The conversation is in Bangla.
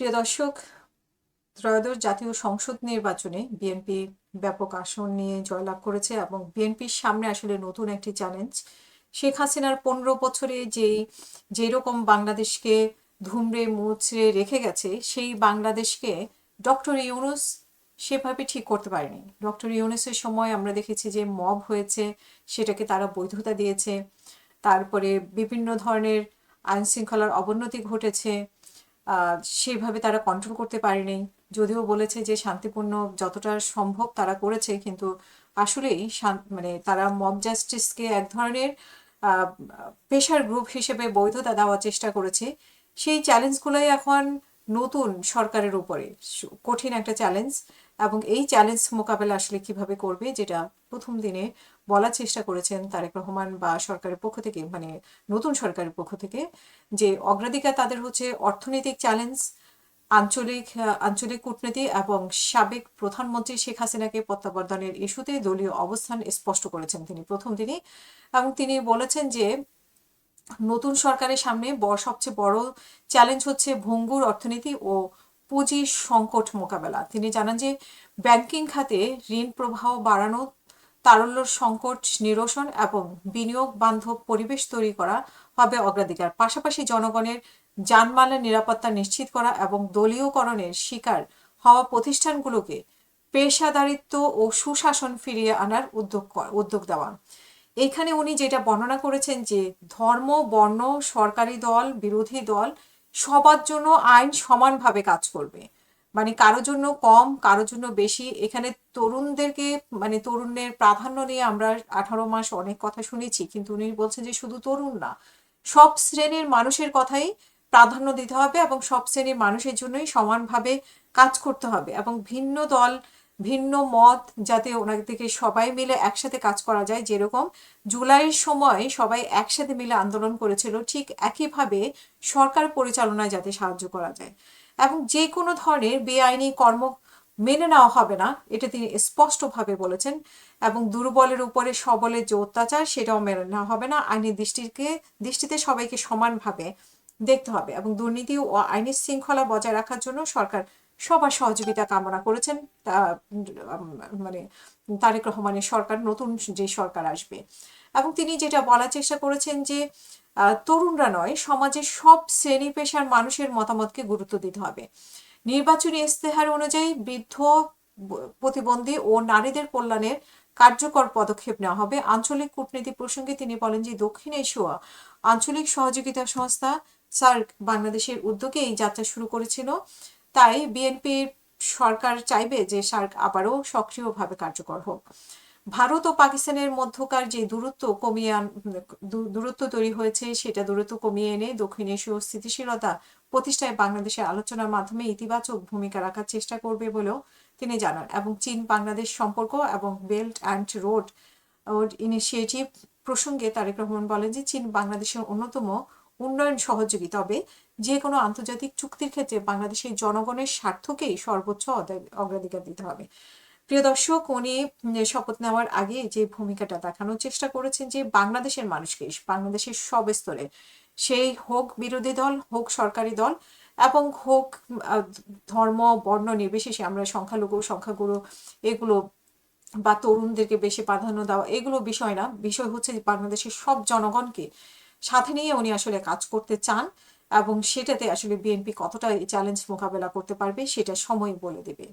প্রিয় দর্শক, ত্রয়োদশ জাতীয় সংসদ নির্বাচনে বিএনপি ব্যাপক আসন নিয়ে জয়লাভ করেছে এবং বিএনপির সামনে আসলে নতুন একটি চ্যালেঞ্জ। শেখ হাসিনার 15 বছরে যেরকম বাংলাদেশকে ধুমড়ে মুচড়ে রেখে গেছে, সেই বাংলাদেশকে ডক্টর ইউনূস সেভাবে ঠিক করতে পারেনি। ডক্টর ইউনূসের সময় আমরা দেখেছি যে মব হয়েছে, সেটাকে তারা বৈধতা দিয়েছে। তারপরে বিভিন্ন ধরনের আইন শৃঙ্খলার অবনতি ঘটেছে, সেইভাবে তারা কন্ট্রোল করতে পারেনি। যদিও বলেছে যে শান্তিপূর্ণ যতটা সম্ভব তারা করেছে, কিন্তু আসলেই মানে তারা মব জাস্টিসকে এক ধরনের প্রেশার গ্রুপ হিসেবে বৈধতা দেওয়ার চেষ্টা করেছে। সেই চ্যালেঞ্জগুলোই এখন নতুন সরকারের উপরে কঠিন একটা চ্যালেঞ্জ, এবং এই চ্যালেঞ্জ মোকাবেলা আসলে কিভাবে করবে, যেটা প্রথম দিনে বলার চেষ্টা করেছেন তারেক রহমান বা সরকারের পক্ষ থেকে, মানে নতুন সরকারের পক্ষ থেকে, যে অগ্রাধিকার তাদের হচ্ছে অর্থনৈতিক চ্যালেঞ্জ, আঞ্চলিক কূটনীতি এবং সাবেক প্রধানমন্ত্রী শেখ হাসিনাকে প্রত্যাবর্তনের ইস্যুতে দলীয় অবস্থান স্পষ্ট করেছেন তিনি প্রথম দিনই। এবং তিনি বলেছেন যে নতুন সরকারের সামনে সবচেয়ে বড় চ্যালেঞ্জ হচ্ছে ভঙ্গুর অর্থনীতি ও পুঁজি সংকট মোকাবেলা। তিনি জানান যে ব্যাংকিং খাতে ঋণ প্রবাহ বাড়ানো, তারল্য সংকট নিরসন এবং বিনিয়োগ বান্ধব পরিবেশ তৈরি করা হবে অগ্রাধিকার। পাশাপাশি জনগণের জানমালের নিরাপত্তা নিশ্চিত করা এবং দলীয়করণের শিকার হওয়া প্রতিষ্ঠানগুলোকে পেশাদারিত্ব ও সুশাসন ফিরিয়ে আনার উদ্যোগ দেওয়া। এখানে উনি যেটা বর্ণনা করেছেন যে ধর্ম, বর্ণ, সরকারি দল, বিরোধী দল সবার জন্য আইন সমানভাবে কাজ করবে। মানে কারোর জন্য কম, কারোর জন্য বেশি। এখানে তরুণদেরকে, মানে তরুণের প্রাধান্য নিয়ে আমরা 18 মাস অনেক কথা শুনেছি, কিন্তু উনি বলছেন যে শুধু তরুণ না, সব শ্রেণীর মানুষের কথাই প্রাধান্য দিতে হবে এবং সব শ্রেণীর মানুষের জন্যই সমানভাবে কাজ করতে হবে। এবং ভিন্ন দল, ভিন্ন মত, যাতে ওনার থেকে সবাই মিলে একসাথে কাজ করা যায়। যেরকম জুলাইয়ের সময় সবাই একসাথে মিলে আন্দোলন করেছিল, ঠিক একইভাবে সরকার পরিচালনায় যাতে সাহায্য করা যায়। এবং যে কোনো ধরনের বেআইনি কর্ম মেনে নেওয়া হবে না, এটা তিনি স্পষ্টভাবে বলেছেন। এবং দুর্বলের উপরে সবলের যে অত্যাচার, সেটাও মেনে নেওয়া হবে না। আইনি দৃষ্টিতে সবাইকে সমানভাবে দেখতে হবে এবং দুর্নীতি ও আইনি শৃঙ্খলা বজায় রাখার জন্য সরকার সবার সহযোগিতা কামনা করেছেন। মানে তারেক রহমানের সরকার, নতুন যে সরকার আসবে। এবং তিনি যেটা বলার চেষ্টা করেছেন যে তরুণরা নয়, সমাজের সব শ্রেণী পেশার মানুষের মতামতকে গুরুত্ব দিতে হবে। নির্বাচনী ইস্তেহার অনুযায়ী বৃদ্ধ, প্রতিবন্ধী ও নারীদের কল্যাণের কার্যকর পদক্ষেপ নেওয়া হবে। আঞ্চলিক কূটনীতি প্রসঙ্গে তিনি বলেন যে দক্ষিণ এশিয়া আঞ্চলিক সহযোগিতা সংস্থা সার্ক বাংলাদেশের উদ্যোগে এই যাত্রা শুরু করেছিল। তাই বিএনপির সরকার চাইবে যে সার্ক আবারও সক্রিয়ভাবে কার্যকর হোক। ভারত ও পাকিস্তানের মধ্যকার যে দূরত্ব তৈরি হয়েছে, সেটা দূরত্ব কমিয়ে এনে দক্ষিণ এশীয় স্থিতিশীলতা প্রতিষ্ঠায় বাংলাদেশের আলোচনার মাধ্যমে ইতিবাচক ভূমিকা রাখার চেষ্টা করবে বলেও তিনি জানান। এবং চীন বাংলাদেশ সম্পর্ক এবং বেল্ট অ্যান্ড রোড ইনিশিয়েটিভ প্রসঙ্গে তারেক রহমান বলেন যে চীন বাংলাদেশের অন্যতম উন্নয়ন সহযোগী, তবে যে কোনো আন্তর্জাতিক চুক্তির ক্ষেত্রে বাংলাদেশের জনগণের স্বার্থকেই সর্বোচ্চ অগ্রাধিকার দিতে হবে। প্রিয় দর্শক, উনি শপথ নেওয়ার আগে যে ভূমিকাটা দেখানোর চেষ্টা করেছেন যে বাংলাদেশের মানুষকে, বাংলাদেশের সব স্তরে, সেই হোক বিরোধী দল, হোক সরকারি দল, এবং হোক ধর্ম, বর্ণ নির্বিশেষে, আমরা সংখ্যালঘু, সংখ্যাগুরু, এগুলো বা তরুণদেরকে বেশি প্রাধান্য দেওয়া, এগুলো বিষয় না। বিষয় হচ্ছে বাংলাদেশের সব জনগণকে সাথে নিয়ে উনি আসলে কাজ করতে চান। এবং সেটাতে আসলে বিএনপি কতটা চ্যালেঞ্জ মোকাবেলা করতে পারবে, সেটা সময় বলে দেবে।